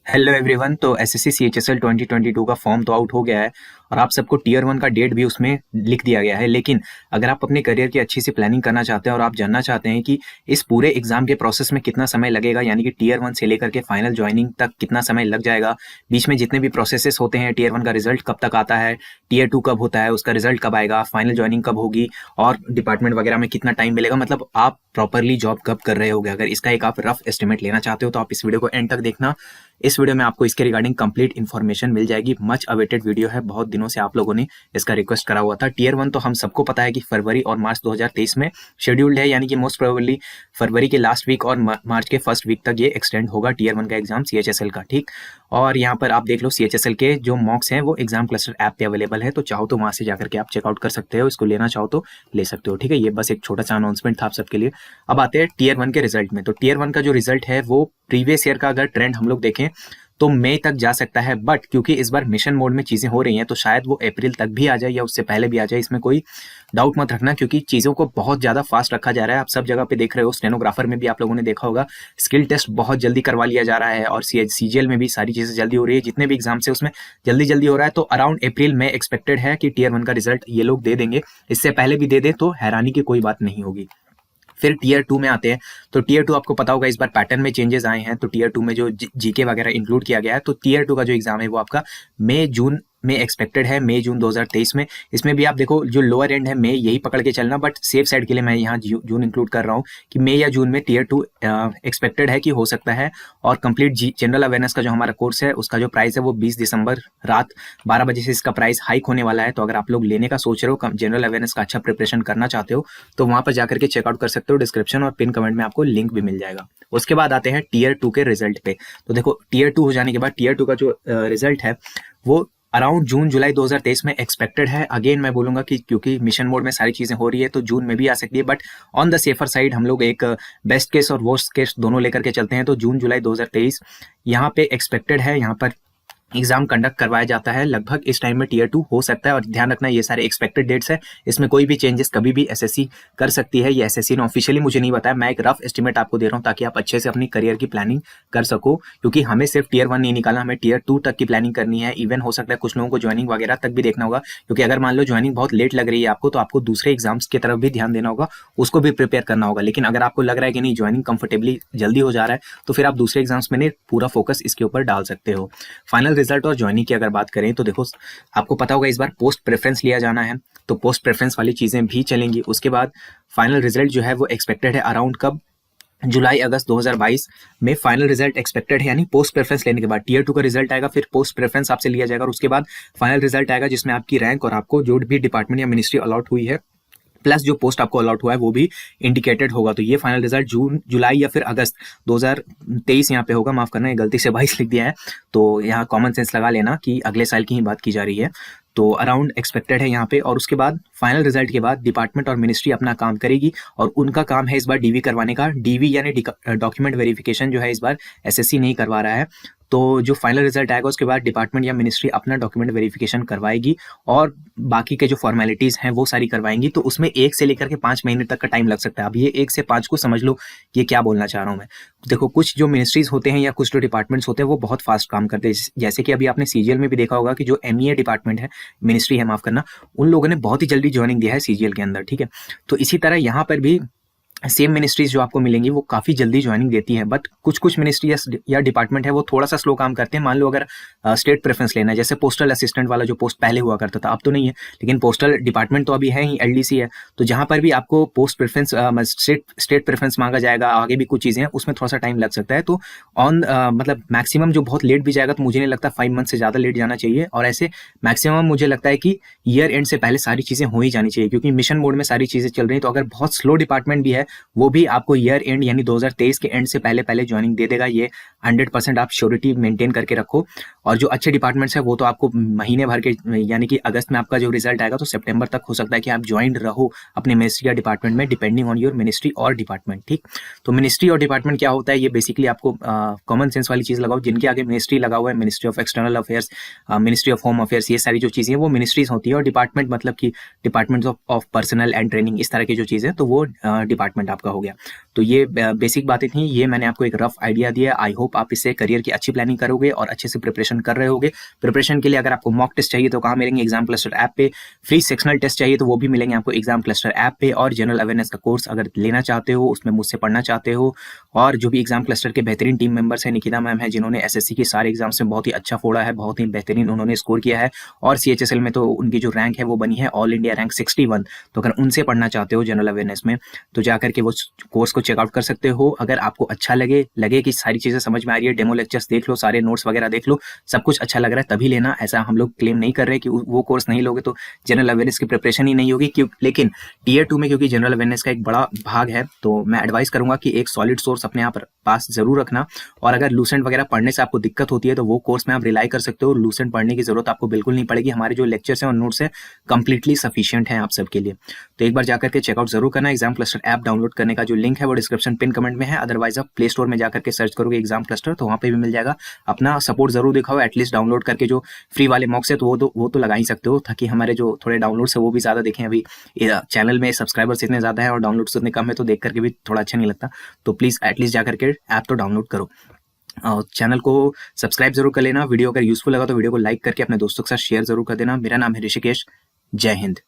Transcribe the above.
Hello everyone. तो SSC CHSL 2022 का form तो आउट हो गया है और आप सबको टीयर वन का डेट भी उसमें लिख दिया गया है। लेकिन अगर आप अपने करियर की अच्छी सी प्लानिंग करना चाहते हैं और आप जानना चाहते हैं कि इस पूरे एग्जाम के प्रोसेस में कितना समय लगेगा, यानी कि टीयर वन से लेकर के फाइनल ज्वाइनिंग तक कितना समय लग जाएगा, बीच में जितने भी प्रोसेसेस होते हैं, टीयर वन का रिजल्ट कब तक आता है, टीयर टू कब होता है, उसका रिजल्ट कब आएगा, फाइनल ज्वाइनिंग कब होगी और डिपार्टमेंट वगैरह में कितना टाइम मिलेगा, मतलब आप प्रॉपरली जॉब कब कर रहे होगे, अगर इसका एक आप रफ एस्टिमेट लेना चाहते हो तो आप इस वीडियो को एंड तक देखना। इस वीडियो में आपको इसके रिगार्डिंग कंप्लीट इन्फॉर्मेशन मिल जाएगी। मच अवेटेड वीडियो है, बहुत दिनों से आप लोगों ने इसका रिक्वेस्ट करा हुआ था। टीयर वन तो हम सबको पता है कि फरवरी और मार्च 2023 में शेड्यूल्ड है, यानी कि मोस्ट प्रोबेबली फरवरी के लास्ट वीक और मार्च के फर्स्ट वीक तक ये एक्सटेंड होगा टीयर वन का एग्जाम सीएचएसएल का। ठीक, और यहाँ पर आप देख लो सीएचएसएल के जो मॉक्स हैं वो एग्जाम क्लस्टर ऐप पे अवेलेबल है, तो चाहो तो वहां से जाकर के आप चेकआउट कर सकते हो, इसको लेना चाहो तो ले सकते हो। ठीक है, ये बस एक छोटा सा अनाउंसमेंट था आप सबके लिए। अब आते हैं टीयर वन के रिजल्ट में। तो टीयर वन का जो रिजल्ट है वो प्रीवियस ईयर का अगर ट्रेंड हम लोग देखें तो मई तक जा सकता है, बट क्योंकि इस बार मिशन मोड में चीजें हो रही हैं तो शायद वो अप्रैल तक भी आ जाए या उससे पहले भी आ जाए, इसमें कोई डाउट मत रखना, क्योंकि चीजों को बहुत ज्यादा फास्ट रखा जा रहा है। आप सब जगह पे देख रहे हो, स्टेनोग्राफर में भी आप लोगों ने देखा होगा स्किल टेस्ट बहुत जल्दी करवा लिया जा रहा है और सीजीएल में भी सारी चीजें जल्दी हो रही है, जितने भी एग्जाम्स है उसमें जल्दी जल्दी हो रहा है। तो अराउंड अप्रैल में एक्सपेक्टेड है कि टीयर वन का रिजल्ट ये लोग दे देंगे, इससे पहले भी दे दे तो हैरानी की कोई बात नहीं होगी। फिर टीयर टू में आते हैं। तो टीयर टू आपको पता होगा इस बार पैटर्न में चेंजेस आए हैं, तो टीयर टू में जो जीके वगैरह इंक्लूड किया गया है, तो टीयर टू का जो एग्जाम है वो आपका मई जून में एक्सपेक्टेड है, मई जून 2023 में। इसमें भी आप देखो जो लोअर एंड है मई, यही पकड़ के चलना, बट सेफ साइड के लिए मैं यहाँ जून इंक्लूड कर रहा हूँ कि मई या जून में टीयर टू एक्सपेक्टेड है कि हो सकता है। और कंप्लीट जनरल अवेयरनेस का जो हमारा कोर्स है उसका जो प्राइस है वो 20 दिसंबर रात 12 बजे से इसका प्राइस हाइक होने वाला है। तो अगर आप लोग लेने का सोच रहे हो, जनरल अवेयरनेस का अच्छा प्रिपरेशन करना चाहते हो, तो वहां पर जाकर के चेकआउट कर सकते हो। डिस्क्रिप्शन और पिन कमेंट में आपको लिंक भी मिल जाएगा। उसके बाद आते हैं टीयर टू के रिजल्ट पे। तो देखो टीयर टू हो जाने के बाद टीयर टू का जो रिजल्ट है वो अराउंड जून जुलाई 2023 में एक्सपेक्टेड है। अगेन मैं बोलूंगा कि क्योंकि मिशन मोड में सारी चीजें हो रही है तो जून में भी आ सकती है, but on the safer side हम लोग एक बेस्ट केस और वर्स्ट केस दोनों लेकर के चलते हैं। तो जून जुलाई 2023 यहाँ पे एक्सपेक्टेड है, यहाँ पर एग्जाम कंडक्ट करवाया जाता है लगभग इस टाइम में टीयर टू हो सकता है। और ध्यान रखना ये सारे एक्सपेक्टेड डेट्स है, इसमें कोई भी चेंजेस कभी भी एसएससी कर सकती है। ये एसएससी ने ऑफिशियली मुझे नहीं बताया, मैं एक रफ एस्टिमेट आपको दे रहा हूँ ताकि आप अच्छे से अपनी करियर की प्लानिंग कर सको, क्योंकि हमें सिर्फ टीयर वन नहीं निकालना, हमें टीयर टू तक की प्लानिंग करनी है। इवन हो सकता है कुछ लोगों को ज्वाइनिंग वगैरह तक भी देखना होगा, क्योंकि अगर मान लो ज्वाइनिंग बहुत लेट लग रही है आपको तो आपको दूसरे एग्जाम्स की तरफ भी ध्यान देना होगा, उसको भी प्रिपेयर करना होगा। लेकिन अगर आपको लग रहा है कि नहीं ज्वाइनिंग कंफर्टेबली जल्दी हो जा रहा है तो फिर आप दूसरे एग्जाम्स में पूरा फोकस इसके ऊपर डाल सकते हो। फाइनल रिजल्ट और ज्वाइनिंग की अगर बात करें तो देखो आपको पता होगा इस बार पोस्ट प्रेफरेंस लिया जाना है, तो पोस्ट प्रेफरेंस वाली चीजें भी चलेंगी। उसके बाद फाइनल रिजल्ट जो है वो एक्सपेक्टेड है अराउंड कब, जुलाई अगस्त 2022 में फाइनल रिजल्ट एक्सपेक्टेड है, यानी पोस्ट प्रेफरेंस लेने के बाद टीयर टू का रिजल्ट आएगा, फिर पोस्ट प्रेफरेंस आपसे लिया जाएगा और उसके बाद फाइनल रिजल्ट आएगा जिसमें आपकी रैंक और आपको जो भी डिपार्टमेंट या मिनिस्ट्री अलॉट हुई है प्लस जो पोस्ट आपको अलॉट हुआ है वो भी इंडिकेटेड होगा। तो ये फाइनल रिजल्ट जून जुलाई या फिर अगस्त 2023 यहाँ पे होगा। माफ करना, ये गलती से 22 लिख दिया है, तो यहाँ कॉमन सेंस लगा लेना कि अगले साल की ही बात की जा रही है। तो अराउंड एक्सपेक्टेड है यहाँ पे। और उसके बाद फाइनल रिजल्ट के बाद डिपार्टमेंट और मिनिस्ट्री अपना काम करेगी और उनका काम है इस बार डीवी करवाने का। डीवी यानी डॉक्यूमेंट वेरिफिकेशन जो है इस बार एसएससी नहीं करवा रहा है। तो जो फाइनल रिजल्ट आएगा उसके बाद डिपार्टमेंट या मिनिस्ट्री अपना डॉक्यूमेंट वेरिफिकेशन करवाएगी और बाकी के जो फॉर्मेलिटीज हैं वो सारी करवाएंगी। तो उसमें 1 से लेकर के 5 महीने तक का टाइम लग सकता है। अब ये 1 से 5 को समझ लो ये क्या बोलना चाह रहा हूँ मैं। देखो कुछ जो मिनिस्ट्रीज होते हैं या कुछ जो डिपार्टमेंट्स होते हैं वो बहुत फास्ट काम करते हैं, जैसे कि अभी आपने सीजीएल में भी देखा होगा कि जो एमईए डिपार्टमेंट है, मिनिस्ट्री है माफ करना, उन लोगों ने बहुत ही जल्दी ज्वाइनिंग दिया है सीजीएल के अंदर। ठीक है, तो इसी तरह यहाँ पर भी सेम मिनिस्ट्रीज जो आपको मिलेंगी वो काफी जल्दी ज्वाइनिंग देती है, बट कुछ कुछ मिनिस्ट्री या डिपार्टमेंट है वो थोड़ा सा स्लो काम करते हैं। मान लो अगर स्टेट प्रेफरेंस लेना है, जैसे पोस्टल असिस्टेंट वाला जो पोस्ट पहले हुआ करता था, अब तो नहीं है, लेकिन पोस्टल डिपार्टमेंट तो अभी है ही, एलडीसी है, तो जहां पर भी आपको पोस्ट प्रेफरेंस स्टेट प्रेफरेंस मांगा जाएगा, आगे भी कुछ चीजें हैं उसमें थोड़ा सा टाइम लग सकता है। तो ऑन मतलब मैक्सिमम जो बहुत लेट भी जाएगा तो मुझे नहीं लगता 5 मंथ से ज्यादा लेट जाना चाहिए, और ऐसे मैक्सिमम मुझे लगता है कि ईयर एंड से पहले सारी चीजें हो ही जानी चाहिए, क्योंकि मिशन मोड में सारी चीजें चल रही है। तो अगर बहुत स्लो डिपार्टमेंट भी है वो भी आपको ईयर एंड यानी 2023 के एंड से पहले पहले ज्वाइनिंग दे देगा। ये 100% आप श्योरिटी मेंटेन करके रखो। और जो अच्छे डिपार्टमेंट्स है वो तो आपको महीने भर के यानी कि अगस्त में आपका जो रिजल्ट आएगा तो सितंबर तक हो सकता है कि आप ज्वाइन रहो अपने मिनिस्ट्री या डिपार्टमेंट में, डिपेंडिंग ऑन योर मिनिस्ट्री और डिपार्टमेंट। ठीक, तो मिनिस्ट्री और डिपार्टमेंट क्या होता है ये बेसिकली आपको कॉमन सेंस वाली चीज लगाओ। जिनके आगे मिनिस्ट्री लगा हुआ है, ministry of external affairs, ministry of home affairs, ये सारी जो चीजें हैं वो मिनिस्ट्रीज होती है। और डिपार्टमेंट मतलब कि department of personal and training, इस तरह की जो चीजें तो वो डिपार्टमेंट प्लेसमेंट आपका हो गया। तो ये बेसिक बातें थी, ये मैंने आपको एक रफ आइडिया दिया। आई होप आप इससे करियर की अच्छी प्लानिंग करोगे और अच्छे से प्रिपरेशन कर रहे होगे। प्रिपरेशन के लिए अगर आपको मॉक टेस्ट चाहिए तो कहाँ मिलेंगे? एग्जाम क्लस्टर ऐप पे। फ्री सेक्शनल टेस्ट चाहिए तो वो भी मिलेंगे आपको एग्जाम क्लस्टर ऐप पे। और जनरल अवेयरनेस का कोर्स अगर लेना चाहते हो, उसमें मुझसे पढ़ना चाहते हो, और जो भी एग्जाम क्लस्टर के बेहतरीन टीम मेंबर्स हैं, निकिता मैम है जिन्होंने एसएससी के सारे एग्जाम्स में बहुत ही अच्छा फोड़ा है, बहुत ही बेहतरीन उन्होंने स्कोर किया है, और सीएचएसएल में तो उनकी जो रैंक है वो बनी है ऑल इंडिया रैंक 61। तो अगर उनसे पढ़ना चाहते हो जनरल अवेयरनेस में तो जाकर के वो कोर्स को चेकआउट कर सकते हो। अगर आपको अच्छा लगे कि सारी चीजें समझ में आ रही है, डेमो लेक्चर्स देख लो, सारे नोट्स वगैरह देख लो, सब कुछ अच्छा लग रहा है, तभी लेना। ऐसा हम लोग क्लेम नहीं कर रहे कि वो कोर्स नहीं लोगे तो जनरल अवेयरनेस की प्रिपरेशन ही नहीं होगी। क्यों? लेकिन टीयर 2 में क्योंकि जनरल अवेयरनेस का एक बड़ा भाग है, तो मैं एडवाइस करूंगा कि एक सॉलिड सोर्स अपने आप पास जरूर रखना। और अगर लूसेंट वगैरह पढ़ने से आपको दिक्कत होती है तो वो कोर्स में आप रिलाई कर सकते हो। लूसेंट पढ़ने की जरूरत आपको बिल्कुल नहीं पड़ेगी, हमारे जो लेक्चर्स हैं और नोट्स हैं कंप्लीटली सफिशिएंट हैं आप सबके लिए। तो एक बार जाकर के चेकआउट जरूर करना। एग्जाम क्लस्टर ऐप डाउनलोड करने का जो लिंक है वो डिस्क्रिप्शन पिन कमेंट में है, अदरवाइज आप प्ले स्टोर में जाकर के सर्च करोगे एग्जाम क्लस्टर तो वहाँ पे भी मिल जाएगा। अपना सपोर्ट जरूर दिखाओ, एटलीस्ट डाउनलोड करके जो फ्री वाले मॉक्स है तो वो तो लगा ही सकते हो, ताकि हमारे जो थोड़े डाउनलोड्स है वो भी ज्यादा देखें। अभी चैनल में सब्सक्राइबर्स इतने ज्यादा है और डाउनलोड्स इतने कम है तो देख करके भी थोड़ा अच्छा नहीं लगता। तो प्लीज एटलीस्ट जाकर के ऐप तो डाउनलोड करो और चैनल को सब्सक्राइब जरूर कर लेना। वीडियो अगर यूजफुल लगा तो वीडियो को लाइक करके अपने दोस्तों के साथ शेयर जरूर कर देना। मेरा नाम है ऋषिकेश। जय हिंद।